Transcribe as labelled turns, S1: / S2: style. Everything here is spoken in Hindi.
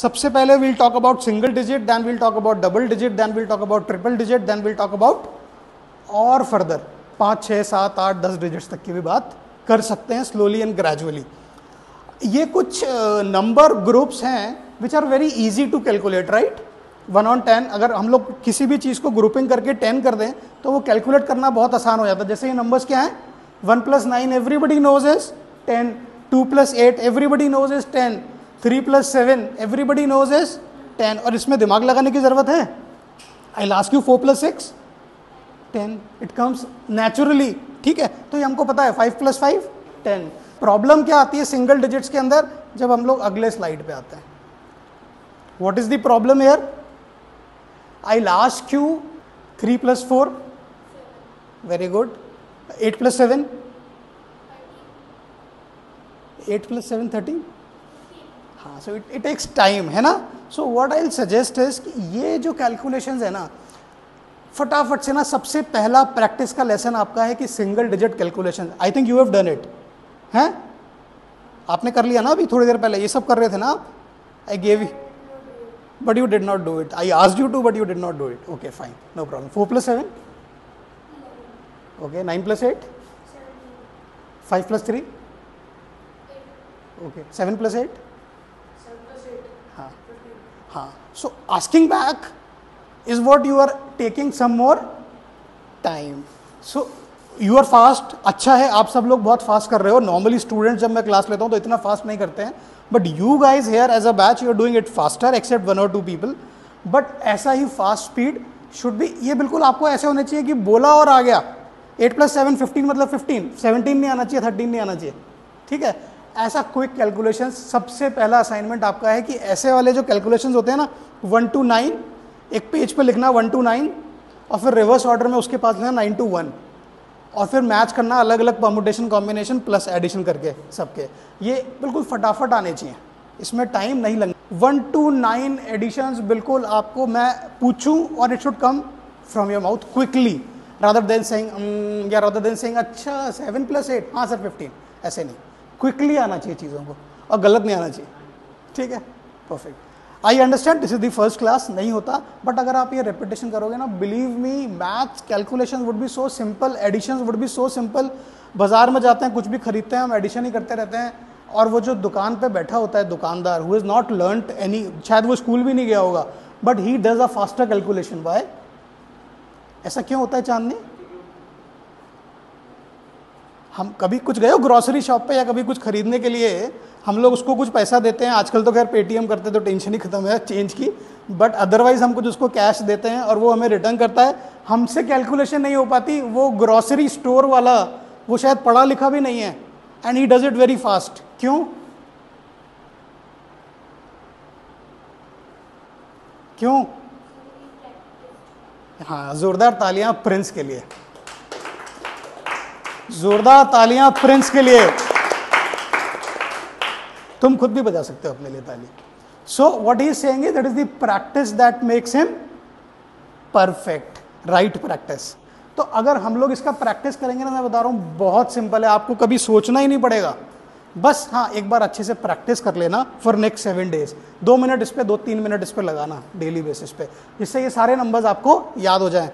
S1: सबसे पहले will talk about single digit, then will talk about double digit, then will talk about triple digit, then will talk about और फर्दर 5, 6, 7, 8, 10 डिजिट्स तक की भी बात कर सकते हैं स्लोली एंड ग्रेजुअली। ये कुछ नंबर ग्रुप्स हैं which are very easy to calculate, right. 1 on 10 अगर हम लोग किसी भी चीज़ को ग्रुपिंग करके 10 कर दें तो वो कैलकुलेट करना बहुत आसान हो जाता है। जैसे ये नंबर्स क्या हैं, 1 + 9 everybody knows is 10, 2 + 8 everybody knows is 10, 3 + 7 everybody knows is 10। और इसमें दिमाग लगाने की ज़रूरत है? I last you 4 + 6 10, it comes naturally, ठीक है। तो ये हमको पता है 5 + 5 10। प्रॉब्लम क्या आती है सिंगल डिजिट्स के अंदर, जब हम लोग अगले स्लाइड पे आते हैं। What is the problem here? I'll ask you 3 + 4, very good. 8 + 7, 8 + 7 13, हाँ, so it takes time, है ना। So what I'll suggest is कि ये जो कैलकुलेशंस है ना, फटाफट से ना, सबसे पहला प्रैक्टिस का लेसन आपका है कि single digit calculation. I think you have done it, हैं? आपने कर लिया ना अभी थोड़ी देर पहले, ये सब कर रहे थे ना आप? I gave you, but you did not do it. I asked you to, but you did not do it. Okay, fine, no problem. 4 + 7, okay. 9 + 8, 5 + 3, okay. 7 + 8, हाँ, हाँ. So asking back is what you are taking some more time. So you are fast, अच्छा है, आप सब लोग बहुत फास्ट कर रहे हो। नॉर्मली स्टूडेंट्स जब मैं क्लास लेता हूँ तो इतना फास्ट नहीं करते हैं, but you guys here as a batch you are doing it faster except 1 or 2 people. But ऐसा ही फास्ट स्पीड शुड बी, ये बिल्कुल आपको ऐसे होने चाहिए कि बोला और आ गया। 8 + 7 15 मतलब 15, 17 नहीं आना चाहिए, 13 नहीं आना चाहिए, ठीक है। ऐसा क्विक कैलकुलेशन सबसे पहला असाइनमेंट आपका है कि ऐसे वाले जो कैलकुलेशन होते हैं ना, 1 to 9 एक पेज पे लिखना 1 to 9, और फिर रिवर्स ऑर्डर में उसके पास लिखना 9 to 1, और फिर मैच करना अलग अलग परमुटेशन कॉम्बिनेशन प्लस एडिशन करके सबके। ये बिल्कुल फटाफट आने चाहिए, इसमें टाइम नहीं लगना। 1 to 9 एडिशंस बिल्कुल आपको मैं पूछूं और it should come from your mouth quickly, rather than saying या रादर देन सेइंग अच्छा 7 + 8, हाँ सर 15, ऐसे नहीं, क्विकली आना चाहिए चीज़ों को और गलत नहीं आना चाहिए, ठीक है। Perfect, I understand this is the first class, नहीं होता, बट अगर आप ये रेपिटेशन करोगे ना, believe me maths calculation would be so simple, addition would be so simple. बाजार में जाते हैं, कुछ भी खरीदते हैं, हम एडिशन ही करते रहते हैं, और वो जो दुकान पे बैठा होता है दुकानदार, who is not learned any, शायद वो स्कूल भी नहीं गया होगा, but he does a faster calculation. Why? ऐसा क्यों होता है चांदनी? हम कभी कुछ गए हो ग्रॉसरी शॉप पे या कभी कुछ खरीदने के लिए, हम लोग उसको कुछ पैसा देते हैं, आजकल तो खैर पेटीएम करते तो टेंशन ही खत्म है चेंज की, बट अदरवाइज हम कुछ उसको कैश देते हैं और वो हमें रिटर्न करता है। हमसे कैलकुलेशन नहीं हो पाती, वो ग्रॉसरी स्टोर वाला वो शायद पढ़ा लिखा भी नहीं है, and he does it very fast. क्यों? क्यों? हाँ, जोरदार तालियां प्रिंस के लिए, जोरदार तालियां प्रिंस के लिए। तुम खुद भी बजा सकते हो अपने लिए ताली। So what he is saying is that is the practice that makes him perfect, right practice. तो अगर हम लोग इसका प्रैक्टिस करेंगे ना, मैं बता रहा हूं बहुत सिंपल है, आपको कभी सोचना ही नहीं पड़ेगा, बस हाँ एक बार अच्छे से प्रैक्टिस कर लेना फॉर नेक्स्ट 7 days। 2 मिनट इस पे, 2-3 मिनट इस पे लगाना डेली बेसिस पे, जिससे ये सारे नंबर्स आपको याद हो जाएं।